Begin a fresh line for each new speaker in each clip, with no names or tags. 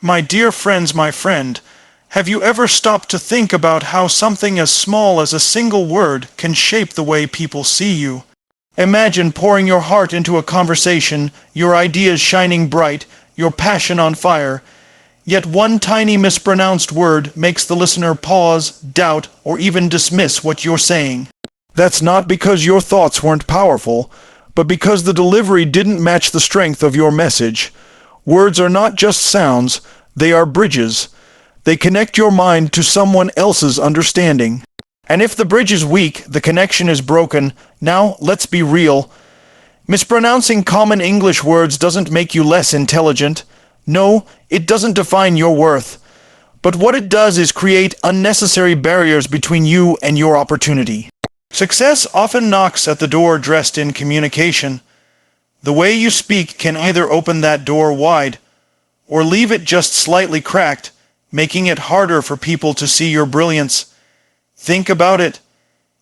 My dear friends, my friend, have you ever stopped to think about how something as small as a single word can shape the way people see you? Imagine pouring your heart into a conversation, your ideas shining bright, your passion on fire, yet one tiny mispronounced word makes the listener pause, doubt, or even dismiss what you're saying. That's not because your thoughts weren't powerful, but because the delivery didn't match the strength of your message. Words are not just sounds, they are bridges. They connect your mind to someone else's understanding. And if the bridge is weak, the connection is broken. Now, let's be real. Mispronouncing common English words doesn't make you less intelligent. No, it doesn't define your worth. But what it does is create unnecessary barriers between you and your opportunity. Success often knocks at the door dressed in communication. The way you speak can either open that door wide or leave it just slightly cracked, making it harder for people to see your brilliance. Think about it.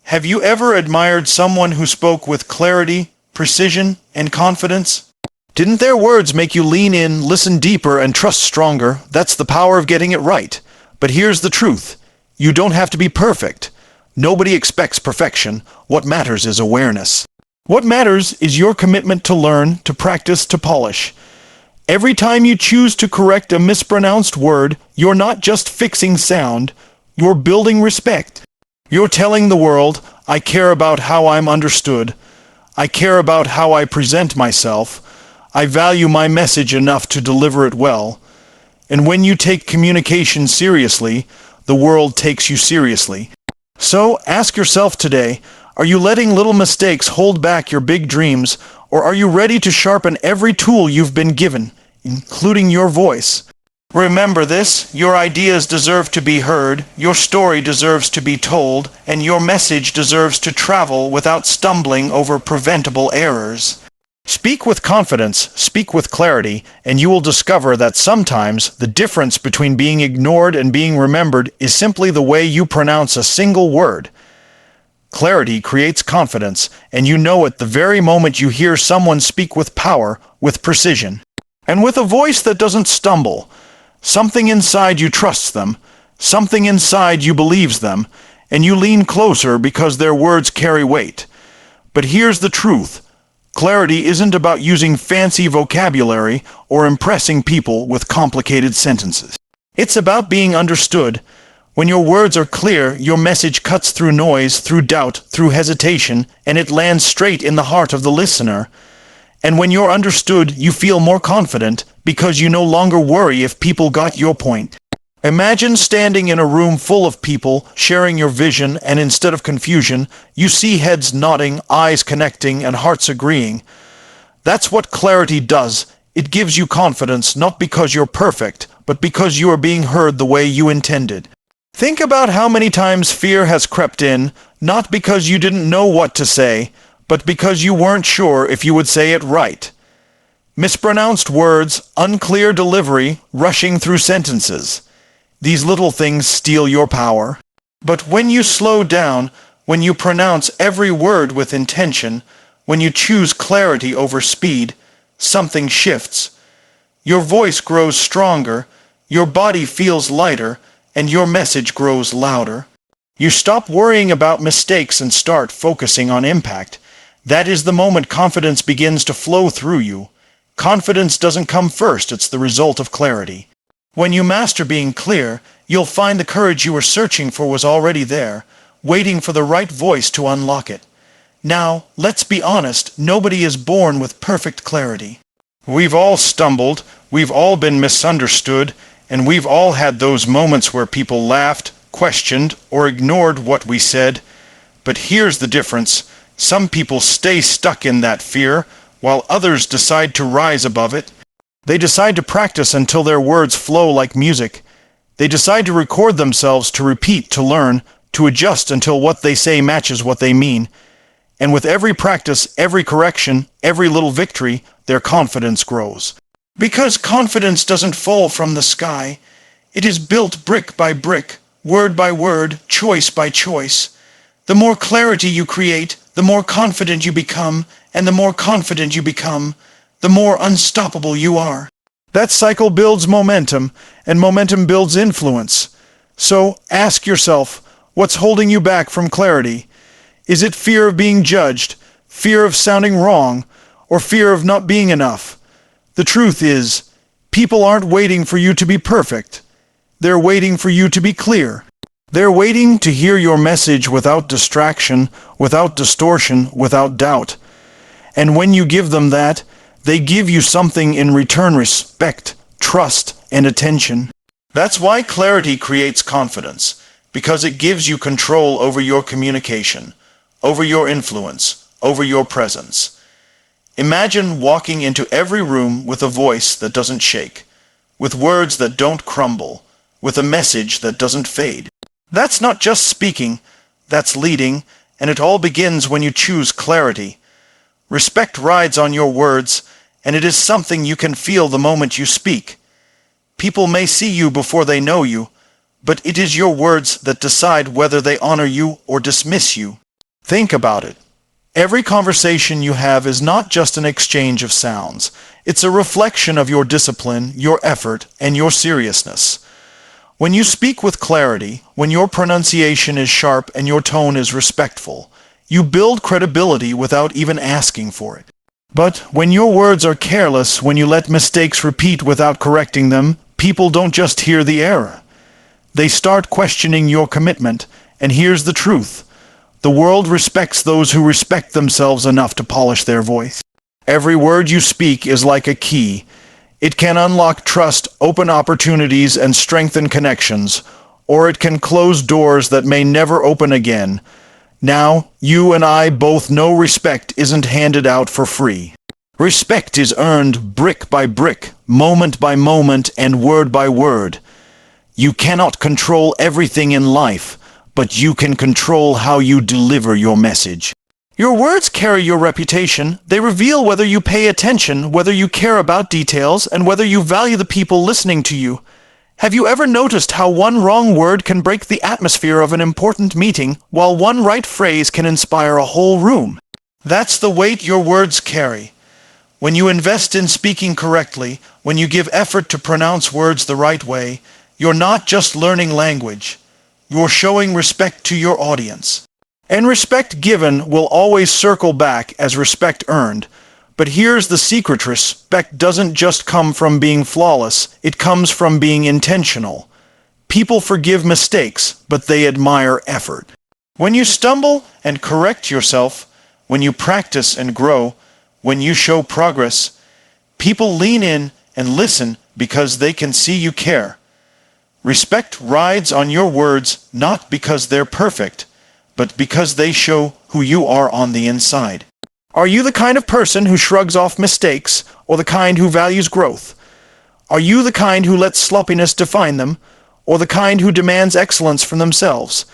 Have you ever admired someone who spoke with clarity, precision, and confidence? Didn't their words make you lean in, listen deeper, and trust stronger? That's the power of getting it right. But here's the truth. You don't have to be perfect. Nobody expects perfection. What matters is awareness. What matters is your commitment to learn, to practice, to polish. Every time you choose to correct a mispronounced word, you're not just fixing sound, you're building respect. You're telling the world, I care about how I'm understood. I care about how I present myself. I value my message enough to deliver it well. And when you take communication seriously, the world takes you seriously. So ask yourself today, are you letting little mistakes hold back your big dreams, or are you ready to sharpen every tool you've been given, including your voice? Remember this, your ideas deserve to be heard, your story deserves to be told, and your message deserves to travel without stumbling over preventable errors. Speak with confidence, speak with clarity, and you will discover that sometimes the difference between being ignored and being remembered is simply the way you pronounce a single word. Clarity creates confidence, and you know it the very moment you hear someone speak with power, with precision, and with a voice that doesn't stumble. Something inside you trusts them, something inside you believes them, and you lean closer because their words carry weight. But here's the truth. Clarity isn't about using fancy vocabulary or impressing people with complicated sentences. It's about being understood. When your words are clear, your message cuts through noise, through doubt, through hesitation, and it lands straight in the heart of the listener. And when you're understood, you feel more confident because you no longer worry if people got your point. Imagine standing in a room full of people, sharing your vision, and instead of confusion, you see heads nodding, eyes connecting, and hearts agreeing. That's what clarity does. It gives you confidence, not because you're perfect, but because you are being heard the way you intended. Think about how many times fear has crept in, not because you didn't know what to say, but because you weren't sure if you would say it right. Mispronounced words, unclear delivery, rushing through sentences. These little things steal your power. But when you slow down, when you pronounce every word with intention, when you choose clarity over speed, something shifts. Your voice grows stronger, your body feels lighter, and your message grows louder. You stop worrying about mistakes and start focusing on impact. That is the moment confidence begins to flow through you. Confidence doesn't come first, it's the result of clarity. When you master being clear, you'll find the courage you were searching for was already there, waiting for the right voice to unlock it. Now, let's be honest, nobody is born with perfect clarity. We've all stumbled, we've all been misunderstood, and we've all had those moments where people laughed, questioned, or ignored what we said. But here's the difference. Some people stay stuck in that fear, while others decide to rise above it. They decide to practice until their words flow like music. They decide to record themselves, to repeat, to learn, to adjust until what they say matches what they mean. And with every practice, every correction, every little victory, their confidence grows. Because confidence doesn't fall from the sky. It is built brick by brick, word by word, choice by choice. The more clarity you create, the more confident you become, and the more confident you become, the more unstoppable you are. That cycle builds momentum, and momentum builds influence. So ask yourself, what's holding you back from clarity? Is it fear of being judged, fear of sounding wrong, or fear of not being enough? The truth is, people aren't waiting for you to be perfect. They're waiting for you to be clear. They're waiting to hear your message without distraction, without distortion, without doubt. And when you give them that, they give you something in return: respect, trust, and attention. That's why clarity creates confidence, because it gives you control over your communication, over your influence, over your presence. Imagine walking into every room with a voice that doesn't shake, with words that don't crumble, with a message that doesn't fade. That's not just speaking, that's leading, and it all begins when you choose clarity. Respect rides on your words, and it is something you can feel the moment you speak. People may see you before they know you, but it is your words that decide whether they honor you or dismiss you. Think about it. Every conversation you have is not just an exchange of sounds. It's a reflection of your discipline, your effort, and your seriousness. When you speak with clarity, when your pronunciation is sharp and your tone is respectful, you build credibility without even asking for it. But when your words are careless, when you let mistakes repeat without correcting them, people don't just hear the error. They start questioning your commitment, and here's the truth. The world respects those who respect themselves enough to polish their voice. Every word you speak is like a key. It can unlock trust, open opportunities, and strengthen connections, or it can close doors that may never open again. Now, you and I both know respect isn't handed out for free. Respect is earned brick by brick, moment by moment, and word by word. You cannot control everything in life, but you can control how you deliver your message. Your words carry your reputation. They reveal whether you pay attention, whether you care about details, and whether you value the people listening to you. Have you ever noticed how one wrong word can break the atmosphere of an important meeting, while one right phrase can inspire a whole room? That's the weight your words carry. When you invest in speaking correctly, when you give effort to pronounce words the right way, you're not just learning language. You're showing respect to your audience. And respect given will always circle back as respect earned. But here's the secret: respect doesn't just come from being flawless, it comes from being intentional. People forgive mistakes, but they admire effort. When you stumble and correct yourself, when you practice and grow, when you show progress, people lean in and listen because they can see you care. Respect rides on your words not because they're perfect, but because they show who you are on the inside. Are you the kind of person who shrugs off mistakes, or the kind who values growth? Are you the kind who lets sloppiness define them, or the kind who demands excellence from themselves?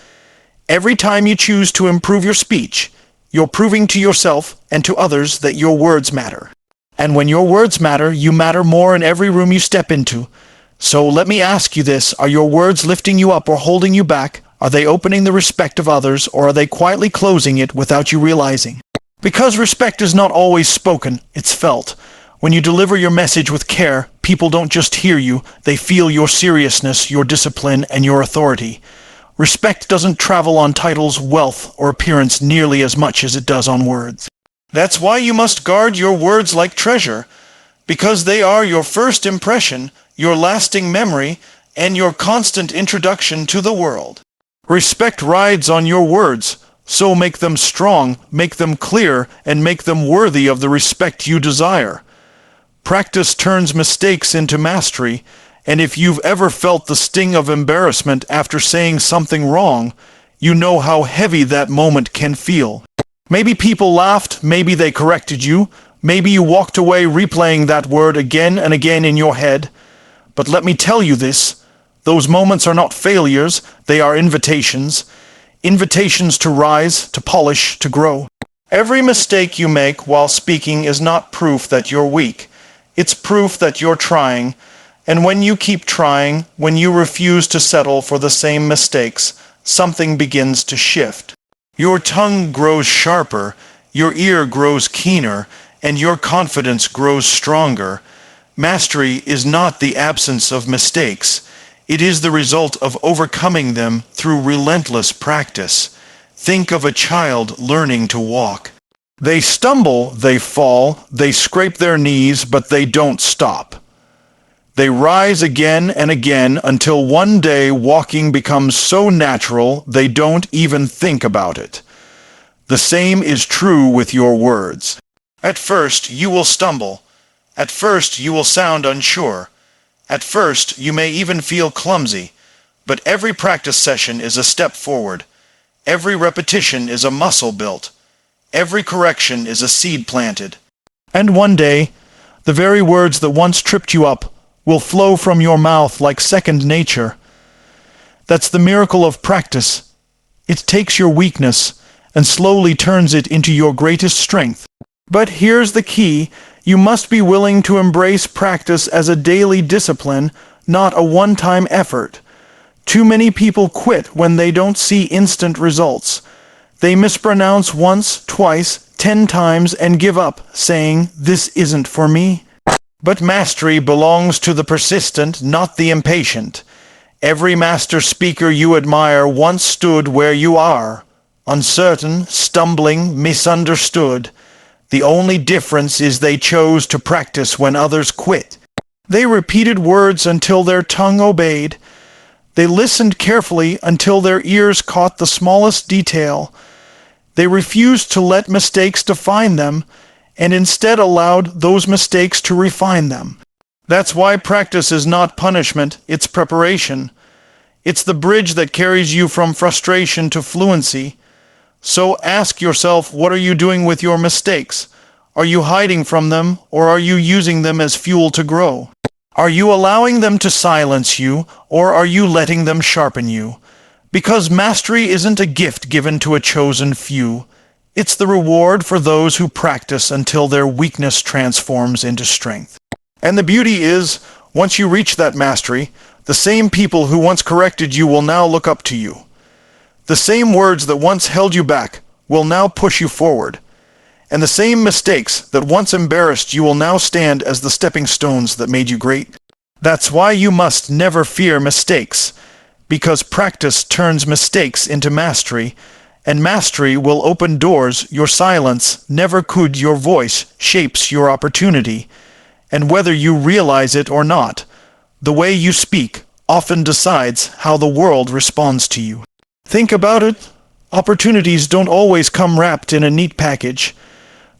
Every time you choose to improve your speech, you're proving to yourself and to others that your words matter. And when your words matter, you matter more in every room you step into. So let me ask you this: are your words lifting you up or holding you back? Are they opening the respect of others, or are they quietly closing it without you realizing? Because respect is not always spoken, it's felt. When you deliver your message with care, people don't just hear you, they feel your seriousness, your discipline, and your authority. Respect doesn't travel on titles, wealth, or appearance nearly as much as it does on words. That's why you must guard your words like treasure, because they are your first impression, your lasting memory, and your constant introduction to the world. Respect rides on your words, so make them strong, make them clear, and make them worthy of the respect you desire. Practice turns mistakes into mastery, and if you've ever felt the sting of embarrassment after saying something wrong, you know how heavy that moment can feel. Maybe people laughed, maybe they corrected you, maybe you walked away replaying that word again and again in your head. But let me tell you this: those moments are not failures, they are invitations. Invitations to rise, to polish, to grow. Every mistake you make while speaking is not proof that you're weak. It's proof that you're trying. And when you keep trying, when you refuse to settle for the same mistakes, something begins to shift. Your tongue grows sharper, your ear grows keener, and your confidence grows stronger. Mastery is not the absence of mistakes. It is the result of overcoming them through relentless practice. Think of a child learning to walk. They stumble, they fall, they scrape their knees, but they don't stop. They rise again and again until one day walking becomes so natural they don't even think about it. The same is true with your words. At first you will stumble. At first you will sound unsure. At first you may even feel clumsy. But every practice session is a step forward. Every repetition is a muscle built. Every correction is a seed planted. And one day, the very words that once tripped you up will flow from your mouth like second nature. That's the miracle of practice. It takes your weakness and slowly turns it into your greatest strength. But here's the key. You must be willing to embrace practice as a daily discipline, not a one-time effort. Too many people quit when they don't see instant results. They mispronounce once, twice, 10 times and give up, saying, "This isn't for me." But mastery belongs to the persistent, not the impatient. Every master speaker you admire once stood where you are, uncertain, stumbling, misunderstood. The only difference is they chose to practice when others quit. They repeated words until their tongue obeyed. They listened carefully until their ears caught the smallest detail. They refused to let mistakes define them, and instead allowed those mistakes to refine them. That's why practice is not punishment, it's preparation. It's the bridge that carries you from frustration to fluency. So ask yourself, what are you doing with your mistakes? Are you hiding from them, or are you using them as fuel to grow? Are you allowing them to silence you, or are you letting them sharpen you? Because mastery isn't a gift given to a chosen few. It's the reward for those who practice until their weakness transforms into strength. And the beauty is, once you reach that mastery, the same people who once corrected you will now look up to you. The same words that once held you back will now push you forward. And the same mistakes that once embarrassed you will now stand as the stepping stones that made you great. That's why you must never fear mistakes, because practice turns mistakes into mastery, and mastery will open doors your silence never could. Your voice shapes your opportunity, and whether you realize it or not, the way you speak often decides how the world responds to you. Think about it. Opportunities don't always come wrapped in a neat package.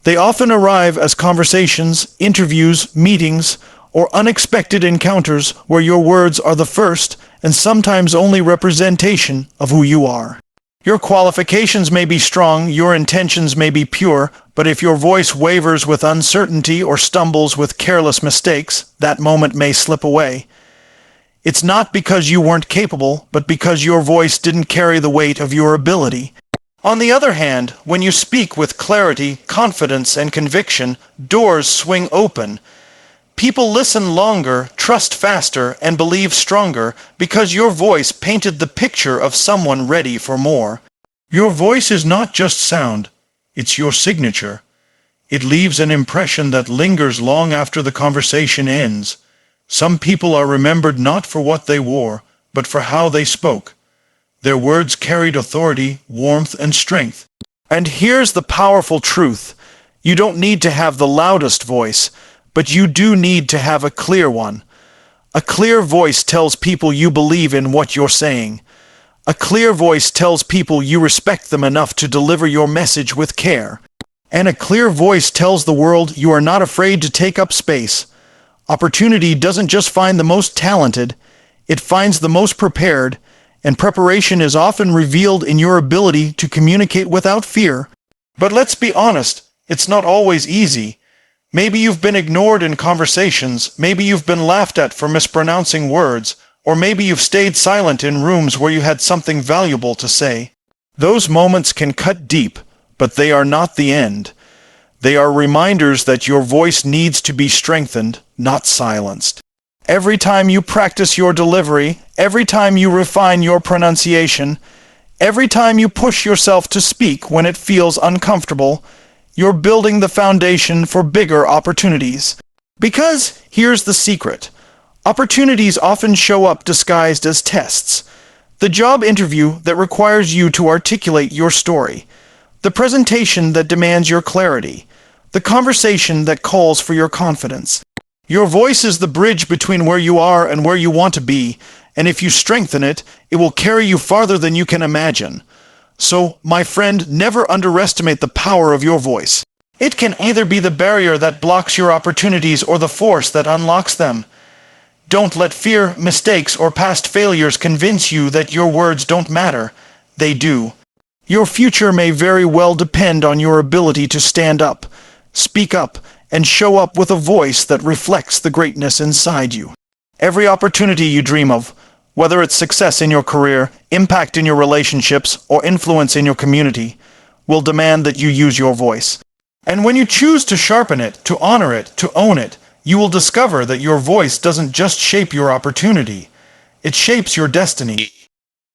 They often arrive as conversations, interviews, meetings, or unexpected encounters where your words are the first and sometimes only representation of who you are. Your qualifications may be strong, your intentions may be pure, but if your voice wavers with uncertainty or stumbles with careless mistakes, that moment may slip away. It's not because you weren't capable, but because your voice didn't carry the weight of your ability. On the other hand, when you speak with clarity, confidence, and conviction, doors swing open. People listen longer, trust faster, and believe stronger because your voice painted the picture of someone ready for more. Your voice is not just sound, it's your signature. It leaves an impression that lingers long after the conversation ends. Some people are remembered not for what they wore, but for how they spoke. Their words carried authority, warmth, and strength. And here's the powerful truth. You don't need to have the loudest voice, but you do need to have a clear one. A clear voice tells people you believe in what you're saying. A clear voice tells people you respect them enough to deliver your message with care. And a clear voice tells the world you are not afraid to take up space. Opportunity doesn't just find the most talented, it finds the most prepared, and preparation is often revealed in your ability to communicate without fear. But let's be honest, it's not always easy. Maybe you've been ignored in conversations, maybe you've been laughed at for mispronouncing words, or maybe you've stayed silent in rooms where you had something valuable to say. Those moments can cut deep, but they are not the end. They are reminders that your voice needs to be strengthened, not silenced. Every time you practice your delivery, every time you refine your pronunciation, every time you push yourself to speak when it feels uncomfortable, you're building the foundation for bigger opportunities. Because here's the secret. Opportunities often show up disguised as tests. The job interview that requires you to articulate your story. The presentation that demands your clarity. The conversation that calls for your confidence. Your voice is the bridge between where you are and where you want to be, and if you strengthen it, it will carry you farther than you can imagine. So, my friend, never underestimate the power of your voice. It can either be the barrier that blocks your opportunities or the force that unlocks them. Don't let fear, mistakes, or past failures convince you that your words don't matter. They do. Your future may very well depend on your ability to stand up, speak up, and show up with a voice that reflects the greatness inside you. Every opportunity you dream of, whether it's success in your career, impact in your relationships, or influence in your community, will demand that you use your voice. And when you choose to sharpen it, to honor it, to own it, you will discover that your voice doesn't just shape your opportunity, it shapes your destiny.